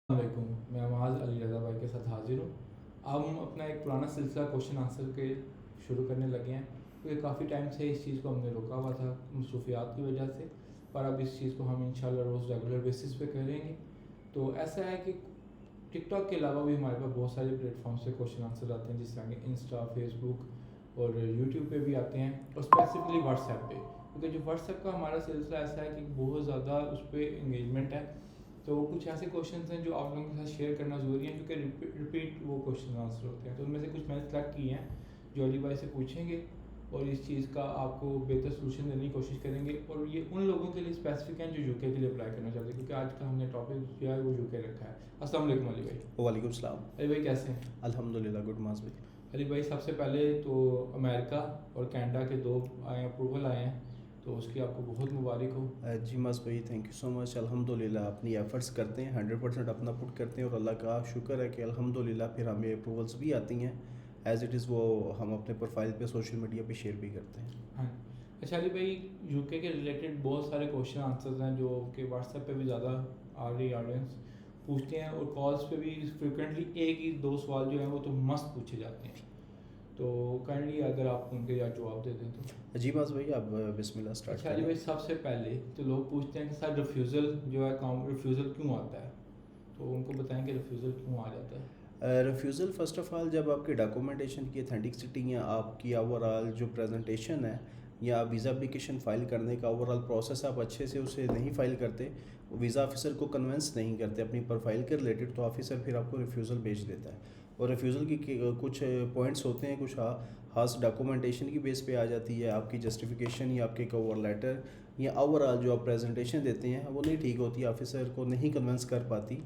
वालेकुम, मैं मुआज़ अली रज़ा भाई के साथ हाज़िर हूँ। अब हम अपना एक पुराना सिलसिला क्वेश्चन आंसर के शुरू करने लगे हैं, क्योंकि काफ़ी टाइम से इस चीज़ को हमने रोका हुआ था मसरूफियात की वजह से, पर अब इस चीज़ को हम इंशाल्लाह रोज़ रेगुलर बेसिस पे करेंगे। तो ऐसा है कि टिकटॉक के अलावा भी हमारे पास बहुत सारे प्लेटफॉर्म्स पे क्वेश्चन आंसर आते हैं, जिस तरह के इंस्टा, फेसबुक और यूट्यूब पे भी आते हैं, और स्पेसिफिकली व्हाट्सएप पे, क्योंकि जो व्हाट्सएप का हमारा सिलसिला ऐसा है कि बहुत ज़्यादा उस पर इंगेजमेंट है। तो कुछ ऐसे क्वेश्चंस हैं जो आप लोगों के साथ शेयर करना ज़रूरी है, क्योंकि रिपीट वो क्वेश्चन आंसर होते हैं। तो उनमें से कुछ मैंने सेलेक्ट किए हैं जो अली भाई से पूछेंगे, और इस चीज़ का आपको बेहतर सोल्यूशन देने की कोशिश करेंगे। और ये उन लोगों के लिए स्पेसिफिक हैं जो यूके के लिए अप्लाई करना चाहते हैं, क्योंकि आज का हमने टॉपिक जो है वो यूके रखा है। अस्सलाम वालेकुम अली भाई। वालेकुम सलाम। अली भाई कैसे हैं? अल्हम्दुलिल्लाह गुड मास भाई। अली भाई सबसे पहले तो अमेरिका और कनाडा के दो आए अप्रूवल आए हैं, तो उसकी आपको बहुत मुबारक हो। जी मास भाई, थैंक यू सो मच। अल्हम्दुलिल्लाह अपनी एफ़र्ट्स करते हैं, 100% अपना पुट करते हैं और अल्लाह का शुक्र है कि अल्हम्दुलिल्लाह फिर हमें अप्रूवल्स भी आती हैं एज़ इट इज़। वो हम अपने प्रोफाइल पे सोशल मीडिया पे शेयर भी करते हैं। हाँ। अच्छा अली भाई, यूके के रिलेटेड बहुत सारे क्वेश्चन आंसर्स हैं जो कि व्हाट्सएप पे भी ज़्यादा आ रही ऑडियंस पूछते हैं, और कॉल्स पे भी फ्रिक्वेंटली एक ही दो सवाल जो हैं वो तो मस्त पूछे जाते हैं। तो काइंडली अगर आप उनके या जवाब दे दें तो। जी मास भाई, आप बिस्मिल्लाह स्टार्ट अच्छा अली करें। भाई, सबसे पहले तो लोग पूछते हैं कि सर रिफ्यूज़ल जो है काम रिफ्यूज़ल क्यों आता है, तो उनको बताएं कि रिफ्यूज़ल क्यों आ जाता है। रिफ्यूज़ल फ़र्स्ट ऑफ़ ऑल जब आपके डॉक्यूमेंटेशन की ऑथेंटिसिटी या आपकी ओवरऑल जो प्रेजेंटेशन है या वीज़ा एप्लीकेशन फ़ाइल करने का ओवरऑल प्रोसेस आप अच्छे से उसे नहीं फ़ाइल करते, वीज़ा ऑफिसर को कन्विंस नहीं करते अपनी प्रोफाइल के रिलेटेड, तो ऑफिसर फिर आपको रिफ्यूज़ल भेज देता है। और रिफ्यूज़ल की कुछ पॉइंट्स होते हैं, कुछ खास डॉक्यूमेंटेशन की बेस पे आ जाती है, आपकी जस्टिफिकेशन या आपके कवर लेटर या ओवरऑल जो आप प्रेजेंटेशन देते हैं वो नहीं ठीक होती, ऑफिसर को नहीं कन्विंस कर पाती।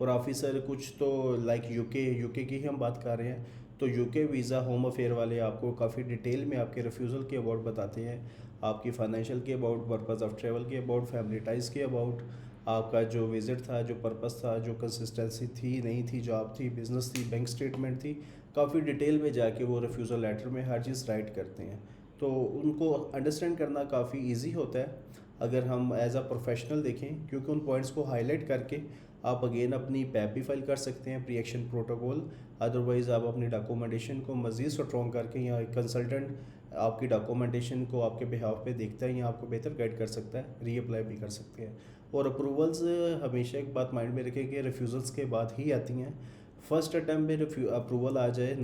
और ऑफिसर कुछ तो लाइक यूके की ही हम बात कर रहे हैं, तो यूके वीज़ा होम अफेयर वाले आपको काफ़ी डिटेल में आपके रिफ्यूज़ल के अबाउट बताते हैं, आपकी फाइनेंशियल के अबाउट, पर्पज़ ऑफ ट्रैवल के अबाउट, फैमिली टाइज़ के अबाउट, आपका जो विज़िट था, जो पर्पज़ था, जो कंसिस्टेंसी थी नहीं थी, जॉब थी, बिज़नेस थी, बैंक स्टेटमेंट थी, काफ़ी डिटेल में जाके वो रिफ्यूज़ल लेटर में हर चीज़ राइट करते हैं। तो उनको अंडरस्टैंड करना काफ़ी ईजी होता है अगर हम एज अ प्रोफेशनल देखें, क्योंकि उन पॉइंट्स को हाईलाइट करके आप अगेन अपनी पैप भी फाइल कर सकते हैं, प्री एक्शन प्रोटोकॉल। अदरवाइज़ आप अपनी डॉक्यूमेंटेशन को मज़ीद स्ट्रॉन्ग करके या एक कंसल्टेंट आपकी डॉक्यूमेंटेशन को आपके बिहाफ पे देखता है या आपको बेहतर गाइड कर सकता है, रीअप्लाई भी कर सकते हैं। और अप्रूवल्स हमेशा एक बात माइंड में रखें कि रिफ्यूज़ल्स के बाद ही आती हैं। फर्स्ट अटैम्प्ट में अप्रूवल आ जाए,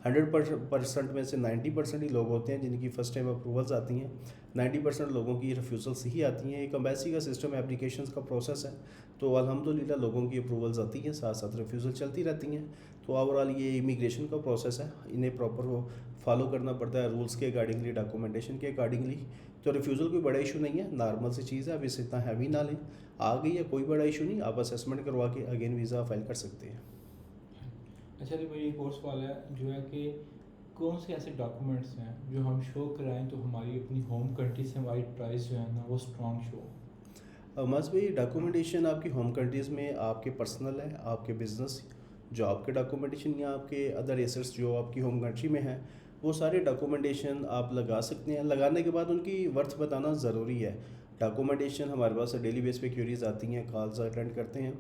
100% में से 90% ही लोग होते हैं जिनकी फ़र्स्ट टाइम अप्रूवल्स आती हैं। 90% लोगों की रिफ्यूज़ल्स ही आती हैं। एक एम्बेसी का सिस्टम, एप्लीकेशंस का प्रोसेस है, तो अल्हम्दुलिल्लाह लोगों की अप्रूवल्स आती हैं, साथ साथ रिफ्यूज़ल चलती रहती हैं। तो ओवरऑल ये इमिग्रेशन का प्रोसेस है, इन्हें प्रॉपर वो फॉलो करना पड़ता है रूल्स के अकॉर्डिंगली, डॉक्यूमेंटेशन के अकॉर्डिंगली। तो रिफ्यूज़ल कोई बड़ा इशू नहीं है, नॉर्मल सी चीज़ है, अब इसे इतना हैवी ना लें। आ गई है कोई बड़ा इशू नहीं, आप असेसमेंट करवा के अगेन वीज़ा फाइल कर सकते हैं। अच्छा अली भाई, एक और सवाल है जो है कि कौन से ऐसे डॉक्यूमेंट्स हैं जो हम शो कराएं तो हमारी अपनी होम कंट्री से हमारी प्राइस जो है ना वो स्ट्रॉन्ग शो। मस्ट भाई, डॉक्यूमेंटेशन आपकी होम कंट्रीज़ में आपके पर्सनल है, आपके बिज़नेस, जो आपके डॉक्यूमेंटेशन या आपके अदर एसेट्स जो आपकी होम कंट्री में हैं, वो सारे डॉक्यूमेंटेशन आप लगा सकते हैं। लगाने के बाद उनकी वर्थ बताना ज़रूरी है। डॉक्यूमेंटेशन हमारे पास डेली बेस पे क्यूरीज आती हैं, कॉल्स अटेंड करते हैं,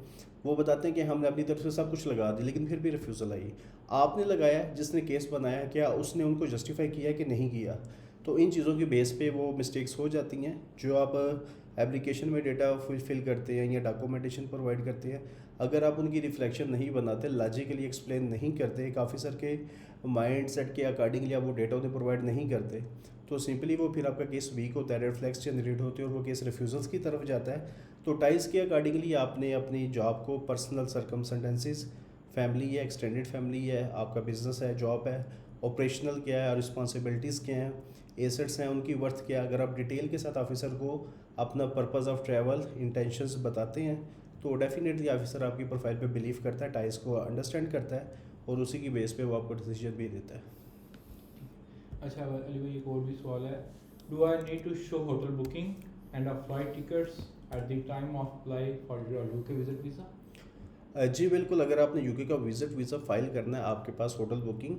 वो बताते हैं कि हमने अपनी तरफ से सब कुछ लगा दी लेकिन फिर भी रिफ्यूज़ल आई। आपने लगाया, जिसने केस बनाया, क्या उसने उनको जस्टिफाई किया कि नहीं किया? तो इन चीज़ों के बेस पे वो मिस्टेक्स हो जाती हैं जो आप एप्लीकेशन में डेटा फिल करते हैं या डॉक्यूमेंटेशन प्रोवाइड करते हैं। अगर आप उनकी रिफ्लेक्शन नहीं बनाते, लॉजिकली एक्सप्लेन नहीं करते, एक ऑफिसर के माइंड सेट के अकॉर्डिंगली आप वो डेटा उन्हें प्रोवाइड नहीं करते, तो सिंपली वो फिर आपका केस वीक होता है, रेड फ्लैग्स जनरेट होते हैं और वो केस रिफ्यूज़ल्स की तरफ जाता है। तो टाइज के अकॉर्डिंगली आपने अपनी जॉब को, पर्सनल सर्कमस्टेंसेस, फैमिली है, एक्सटेंडेड फैमिली है, आपका बिजनेस है, जॉब है, ऑपरेशनल क्या है, रिस्पॉन्सिबिलिटीज़ क्या हैं, एसेट्स हैं, उनकी वर्थ क्या है, अगर आप डिटेल के साथ ऑफिसर को अपना पर्पज़ ऑफ ट्रैवल, इंटेंशंस बताते हैं, तो डेफिनेटली ऑफिसर आपकी प्रोफाइल पे बिलीव करता है, टाइज को अंडरस्टैंड करता है और उसी की बेस पे वो आपको डिसीजन भी देता है। अच्छा अली भाई, एक और भी सवाल है, do I need to show hotel booking and a flight tickets at the time of apply for your UK visit visa. जी बिल्कुल, अगर आपने यूके का विज़िट वीज़ा फ़ाइल करना है, आपके पास होटल बुकिंग,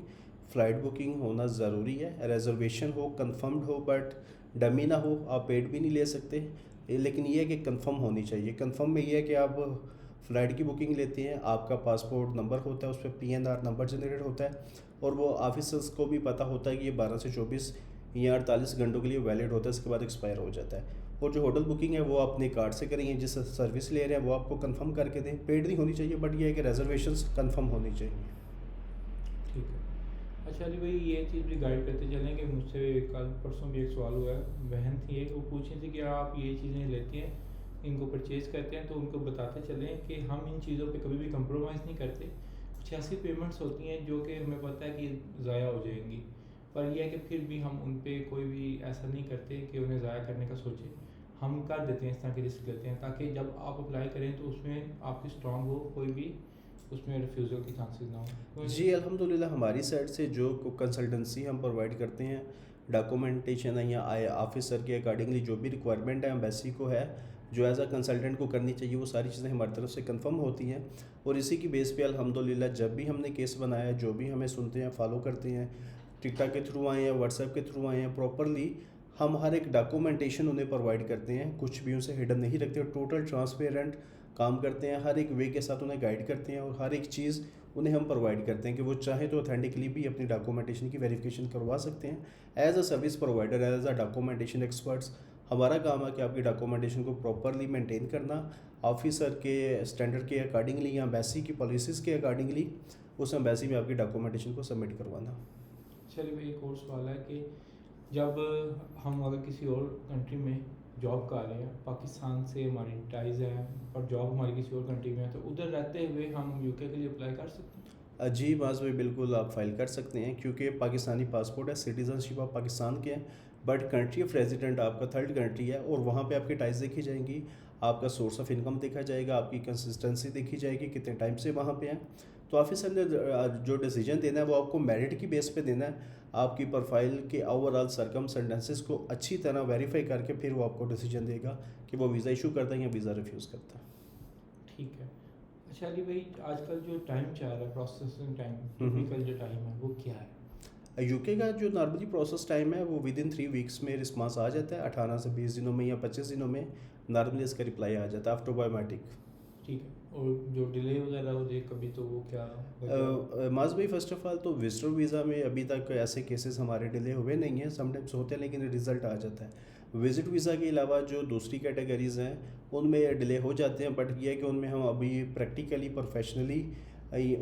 फ़्लाइट बुकिंग होना ज़रूरी है। रिजर्वेशन हो, कंफर्म्ड हो, बट डमी ना हो, आप पेड भी नहीं ले सकते। लेकिन ये है कि कंफर्म होनी चाहिए। कंफर्म में ये है कि आप फ़्लाइट की बुकिंग लेते हैं, आपका पासपोर्ट नंबर होता है, उस पर PNR नंबर जनरेट होता है और वो ऑफिसर्स को भी पता होता है कि ये 12 से 24 या 48 घंटों के लिए वैलिड होता है, इसके बाद एक्सपायर हो जाता है। और जो होटल बुकिंग है वो अपने कार्ड से करेंगे, जिस सर्विस ले रहे हैं वो आपको कंफर्म करके दें, पेड नहीं होनी चाहिए, बट ये है कि रिजर्वेशंस कंफर्म होनी चाहिए। ठीक है। अच्छा अली भाई, ये चीज़ भी गाइड करते चलें कि मुझसे कल परसों भी एक सवाल हुआ है, बहन थी एक, वो पूछी थी कि आप ये चीज़ें लेती हैं, इनको परचेज़ करते हैं, तो उनको बताते चलें कि हम इन चीज़ों पे कभी भी कंप्रोमाइज़ नहीं करते। कुछ ऐसी पेमेंट्स होती हैं जो कि हमें पता है कि ज़ाया हो जाएंगी, पर यह है कि फिर भी हम उन पे कोई भी ऐसा नहीं करते कि उन्हें ज़ाया करने का सोचें। हम कर देते हैं, इस तरह की रिस्क लेते हैं, ताकि जब आप अप्लाई करें तो उसमें आपकी स्ट्रॉन्ग हो, कोई भी उसमें रिफ्यूज़ल के चांसेस ना हो। जी अल्हम्दुलिल्लाह, हमारी साइड से जो कंसल्टेंसी हम प्रोवाइड करते हैं, डॉक्यूमेंटेशन है या ऑफिसर के अकॉर्डिंगली जो भी रिक्वायरमेंट है एम्बेसी को है, जो एज अ कंसल्टेंट को करनी चाहिए, वो सारी चीज़ें हमारी तरफ से कंफर्म होती हैं। और इसी की बेस पे अल्हम्दुलिल्लाह जब भी हमने केस बनाया, जो भी हमें सुनते हैं, फॉलो करते हैं, टिकटॉक के थ्रू आए हैं, व्हाट्सएप के थ्रू आए हैं, प्रॉपरली हम हर एक डॉक्यूमेंटेशन उन्हें प्रोवाइड करते हैं, कुछ भी उनसे हिडन नहीं रखते, टोटल ट्रांसपेरेंट काम करते हैं, हर एक वे के साथ उन्हें गाइड करते हैं और हर एक चीज़ उन्हें हम प्रोवाइड करते हैं कि वो चाहे तो ऑथेंटिकली भी अपनी डॉक्यूमेंटेशन की वेरिफिकेशन करवा सकते हैं। As a service provider, as a documentation experts, हमारा काम है कि आपकी डॉक्यूमेंटेशन को प्रॉपरली मेंटेन करना, ऑफिसर के स्टैंडर्ड के अकॉर्डिंगली या एम्बेसी की पॉलिसीज़ के अकॉर्डिंगली उस एम्बेसी में आपकी डॉक्यूमेंटेशन को सबमिट करवाना। चलिए भाई, एक और सवाल है कि जब हम अगर किसी और कंट्री में जॉब कर रहे हैं, पाकिस्तान से हमारी टाइज है और जॉब हमारी किसी और कंट्री में है, तो उधर रहते हुए हम यूके के लिए अप्लाई कर सकते हैं? जी बाज़ भाई, बिल्कुल आप फाइल कर सकते हैं, क्योंकि पाकिस्तानी पासपोर्ट है, सिटीज़नशिप आप पाकिस्तान के हैं, बट कंट्री ऑफ रेजिडेंट आपका थर्ड कंट्री है और वहाँ पे आपकी टाइज देखी जाएंगी, आपका सोर्स ऑफ इनकम देखा जाएगा, आपकी कंसिस्टेंसी देखी जाएगी, कितने टाइम से वहाँ पे हैं। तो ऑफिसर ने जो डिसीजन देना है वो आपको मेरिट की बेस पे देना है, आपकी प्रोफाइल के ओवरऑल सरकमस्टेंसेस को अच्छी तरह वेरीफाई करके फिर वो आपको डिसीजन देगा कि वो वीज़ा इशू करता है या वीज़ा रिफ्यूज़ करता है। ठीक है। अच्छा अली भाई, आजकल जो टाइम चल रहा है, प्रोसेसिंग टाइम, हम्म। टिपिकल जो टाइम है वो क्या है? यूके का जो नॉर्मली प्रोसेस टाइम है वो विद इन 3 वीक्स में रिस्पांस आ जाता है, 18 से 20 दिनों में या 25 दिनों में नॉर्मली इसका रिप्लाई आ जाता है आफ्टर बायोमेट्रिक। ठीक है। और जो डिले वगैरह हो जाए कभी, तो वो क्या माज भाई, फर्स्ट ऑफ ऑल तो विजिटर वीज़ा में अभी तक ऐसे केसेस हमारे डिले हुए नहीं हैं, समटाइम्स होते हैं लेकिन रिज़ल्ट आ जाता है। विजिट वीज़ा के अलावा जो दूसरी कैटेगरीज़ हैं उनमें डिले हो जाते हैं, बट ये है कि उनमें हम अभी प्रैक्टिकली प्रोफेशनली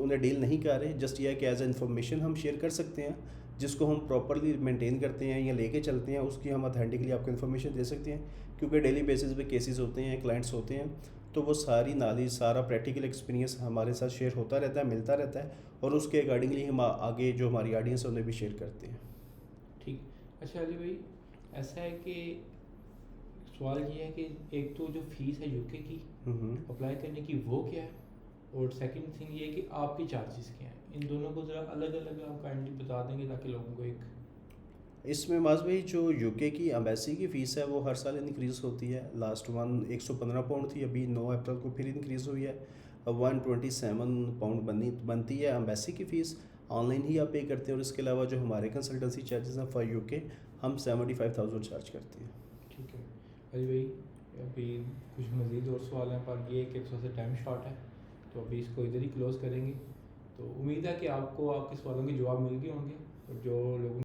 उन्हें डील नहीं कर रहे, जस्ट ये है कि एज ए इन्फॉर्मेशन हम शेयर कर सकते हैं, जिसको हम प्रॉपरली मेंटेन करते हैं या लेके चलते हैं, उसकी हम ऑथेंटिकली आपको इन्फॉर्मेशन दे सकते हैं, क्योंकि डेली बेसिस पे केसेस होते हैं, क्लाइंट्स होते हैं, तो वो सारी नॉलेज, सारा प्रैक्टिकल एक्सपीरियंस हमारे साथ शेयर होता रहता है, मिलता रहता है, और उसके अकॉर्डिंगली हम आगे जो हमारी ऑडियंस है उन्हें भी शेयर करते हैं। ठीक। अच्छा अली भाई, ऐसा है कि सवाल ये है कि एक तो जो फीस है यूके की अप्लाई करने की, वो क्या है, और सेकंड थिंग ये है कि आपके चार्जेस क्या हैं। इन दोनों को ज़रा अलग अलग आप काइंडली बता देंगे ताकि लोगों को एक। इसमें माज भाई, जो यूके की एम्बेसी की फ़ीस है वो हर साल इंक्रीज़ होती है, लास्ट वन 115 पाउंड थी, अभी 9 अप्रैल को फिर इंक्रीज़ हुई है, अब 127 पाउंड बनती है एम्बेसी की फ़ीस, ऑनलाइन ही आप पे करते हैं, और इसके अलावा जो हमारे कंसल्टेंसी चार्जेस हैं फॉर यूके, हम 75,000 चार्ज करते हैं। ठीक है अली भाई, अभी कुछ मज़ीद और सवाल हैं, पर ये कि थोड़ा सा टाइम शॉर्ट है, तो अभी इसको इधर ही क्लोज़ करेंगे। तो उम्मीद है कि आपको आपके सवालों के जवाब मिल गए होंगे, और जो लोगों